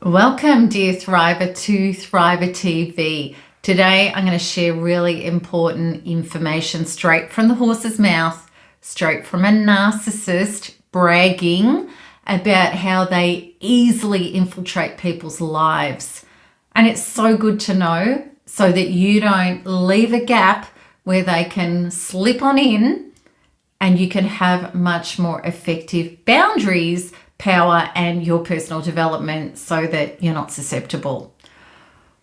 Welcome, dear Thriver, to Thriver TV. Today, I'm going to share really important information straight from the horse's mouth, straight from a narcissist bragging about how they easily infiltrate people's lives. And it's so good to know so that you don't leave a gap where they can slip on in and you can have much more effective boundaries, power, and your personal development so that you're not susceptible.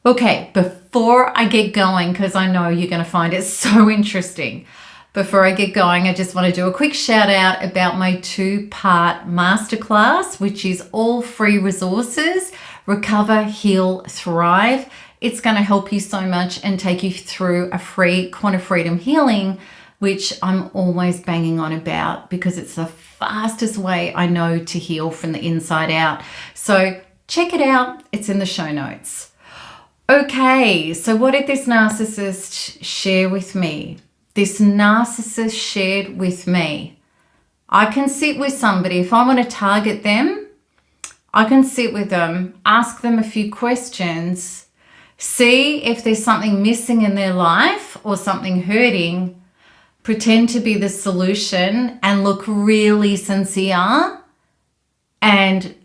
Okay, before I get going, because I know you're going to find it so interesting, before I get going, I just want to do a quick shout out about my 2-part masterclass, which is all free resources, Recover, Heal, Thrive. It's going to help you so much and take you through a free quantum freedom healing, which I'm always banging on about because it's the fastest way I know to heal from the inside out. So check it out. It's in the show notes. Okay, so what did this narcissist share with me? This narcissist shared with me, I can sit with somebody, if I want to target them, I can sit with them, ask them a few questions, see if there's something missing in their life or something hurting, pretend to be the solution and look really sincere, and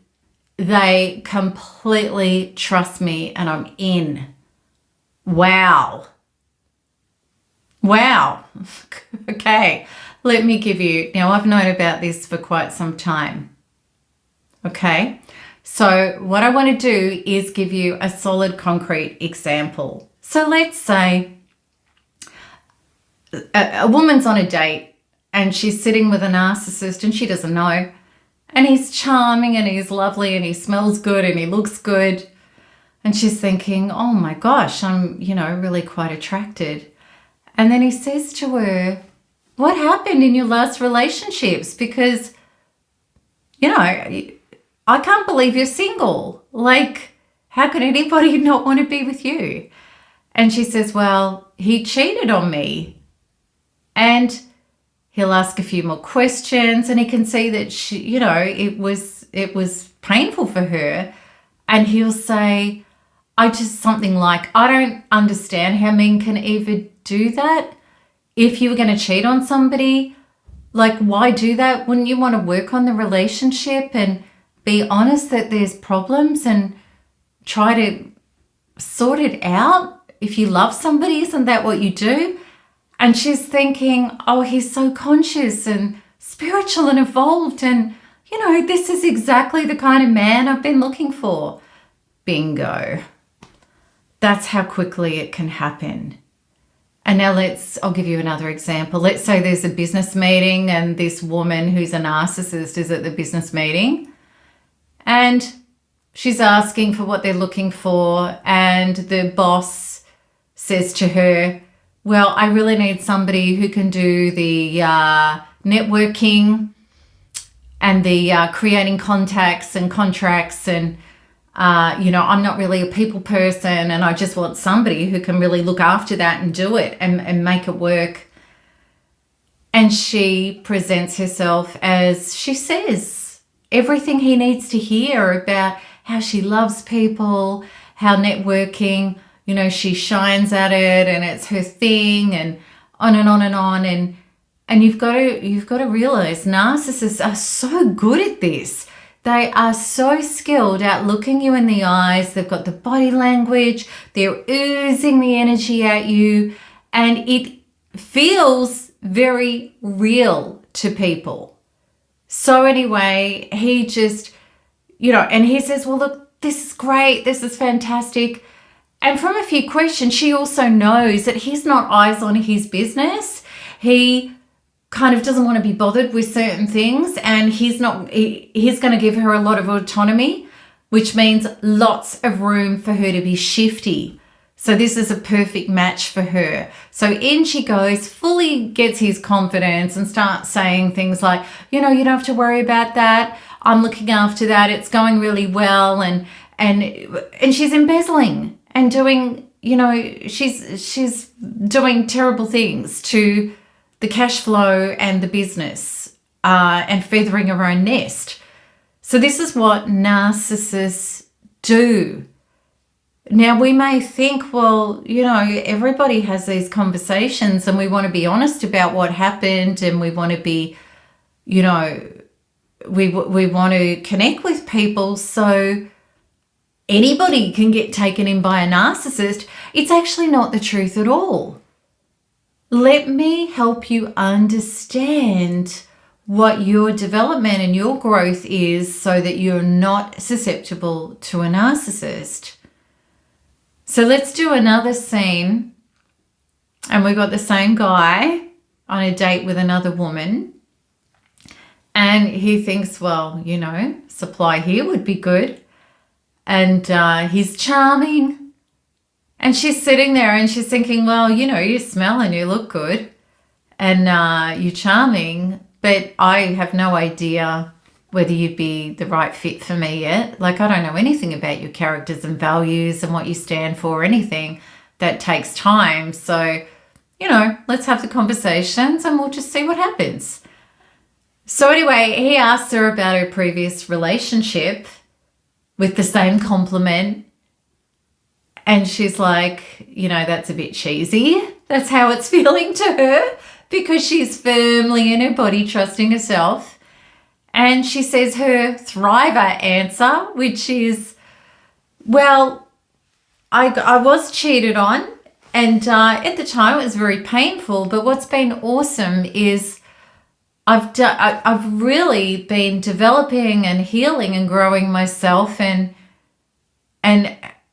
they completely trust me and I'm in. Wow. Okay, let me give you, now I've known about this for quite some time. Okay, so what I want to do is give you a solid concrete example. So let's say a woman's on a date and she's sitting with a narcissist and she doesn't know, and he's charming and he's lovely and he smells good and he looks good, and she's thinking, oh my gosh, I'm really quite attracted. And then he says to her, what happened in your last relationships? Because I can't believe you're single. Like, how could anybody not want to be with you? And she says, well, he cheated on me. And he'll ask a few more questions and he can see that she, it was painful for her. And he'll say, something like, I don't understand how men can even do that. If you were going to cheat on somebody, like, why do that? Wouldn't you want to work on the relationship and be honest that there's problems and try to sort it out? If you love somebody, isn't that what you do? And she's thinking, oh, he's so conscious and spiritual and evolved. And, this is exactly the kind of man I've been looking for. Bingo. That's how quickly it can happen. And now I'll give you another example. Let's say there's a business meeting and this woman who's a narcissist is at the business meeting and she's asking for what they're looking for, and the boss says to her, well, I really need somebody who can do the networking and the creating contacts and contracts, and I'm not really a people person, and I just want somebody who can really look after that and do it and make it work. And she presents herself as, she says everything he needs to hear about how she loves people, how networking, she shines at it and it's her thing, and on and on and on. And you've got to realize narcissists are so good at this. They are so skilled at looking you in the eyes. They've got the body language. They're oozing the energy at you. And it feels very real to people. So anyway, he just, and he says, well, look, this is great. This is fantastic. And from a few questions, she also knows that he's not eyes on his business. He kind of doesn't want to be bothered with certain things, and he's going to give her a lot of autonomy, which means lots of room for her to be shifty. So this is a perfect match for her. So in she goes, fully gets his confidence and starts saying things like, you don't have to worry about that. I'm looking after that. It's going really well. And she's embezzling and doing, she's doing terrible things to the cash flow and the business, and feathering her own nest. So this is what narcissists do. Now, we may think, well, everybody has these conversations and we want to be honest about what happened, and we want to be, we want to connect with people so anybody can get taken in by a narcissist. It's actually not the truth at all. Let me help you understand what your development and your growth is so that you're not susceptible to a narcissist. So let's do another scene. And we've got the same guy on a date with another woman. And he thinks, well, supply here would be good. And he's charming. And she's sitting there and she's thinking, well, you smell and you look good. And you're charming. But I have no idea whether you'd be the right fit for me yet. Like, I don't know anything about your characters and values and what you stand for or anything. That takes time. So, let's have the conversations and we'll just see what happens. So anyway, he asks her about her previous relationship with the same compliment. And she's like, that's a bit cheesy. That's how it's feeling to her, because she's firmly in her body, trusting herself. And she says her thriver answer, which is, well, I was cheated on, and at the time it was very painful. But what's been awesome is I've really been developing and healing and growing myself, and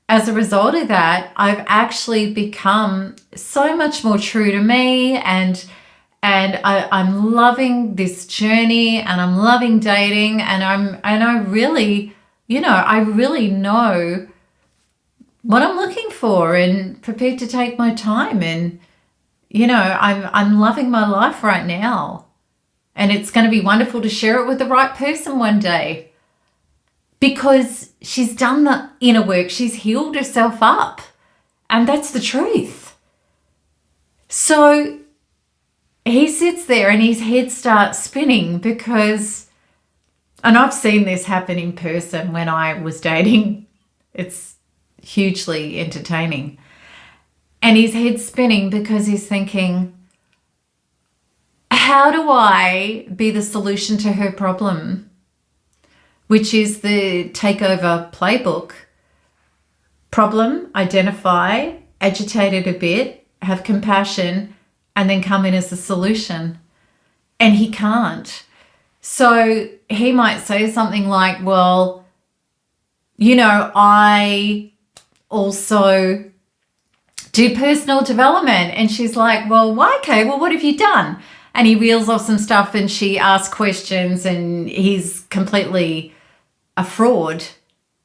as a result of that, I've actually become so much more true to me, and I'm loving this journey, and I'm loving dating, and I really, I really know what I'm looking for, and prepared to take my time, and I'm loving my life right now, and it's going to be wonderful to share it with the right person one day, because she's done the inner work, she's healed herself up, and that's the truth. So he sits there and his head starts spinning because, and I've seen this happen in person when I was dating. It's hugely entertaining. And his head's spinning because he's thinking, how do I be the solution to her problem? Which is the takeover playbook. Problem, identify, agitate it a bit, have compassion, and then come in as a solution. And he can't. So he might say something like, well, I also do personal development. And she's like, well, why? Okay, well, what have you done? And he reels off some stuff and she asks questions, and he's completely a fraud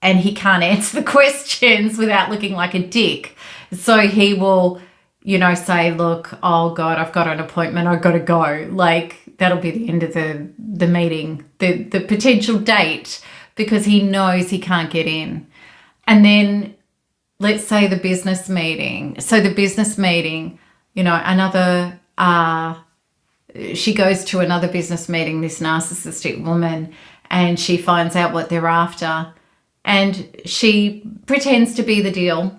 and he can't answer the questions without looking like a dick. So he will say, look, oh God, I've got an appointment, I've got to go. Like, that'll be the end of the meeting, the potential date, because he knows he can't get in. And then let's say the business meeting. So the business meeting, she goes to another business meeting, this narcissistic woman, and she finds out what they're after. And she pretends to be the deal.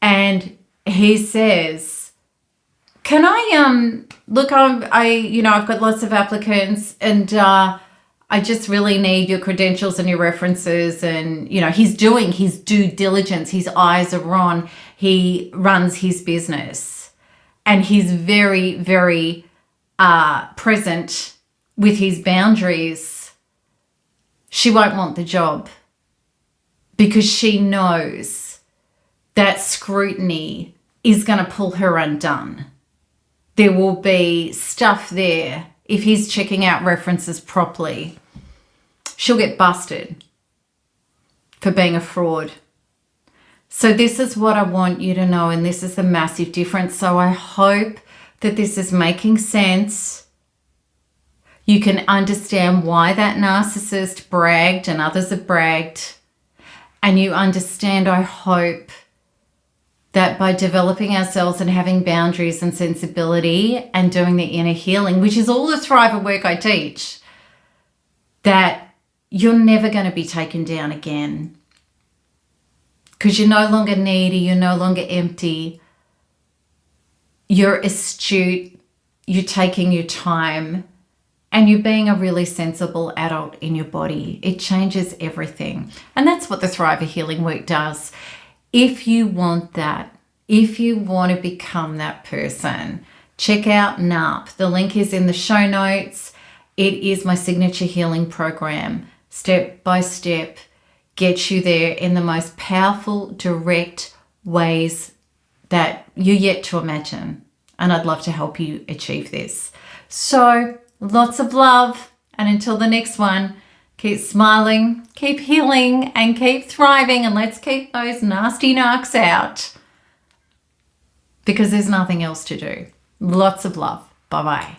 And he says, can I, look, I've got lots of applicants, and I just really need your credentials and your references. And, he's doing his due diligence. His eyes are on. He runs his business, and he's very, very present with his boundaries. She won't want the job because she knows that scrutiny is going to pull her undone. There will be stuff there. If he's checking out references properly, she'll get busted for being a fraud. So this is what I want you to know, and this is the massive difference. So I hope that this is making sense. You can understand why that narcissist bragged and others have bragged. And you understand, I hope, that by developing ourselves and having boundaries and sensibility and doing the inner healing, which is all the Thriver work I teach, that you're never going to be taken down again. because you're no longer needy, you're no longer empty. You're astute, you're taking your time, and you're being a really sensible adult in your body. It changes everything. And that's what the Thriver Healing Work does. If you want that, if you want to become that person, check out NARP. The link is in the show notes. It is my signature healing program. Step by step, gets you there in the most powerful, direct ways that you're yet to imagine. And I'd love to help you achieve this. So lots of love. And until the next one, keep smiling, keep healing, and keep thriving. And let's keep those nasty narcs out, because there's nothing else to do. Lots of love. Bye-bye.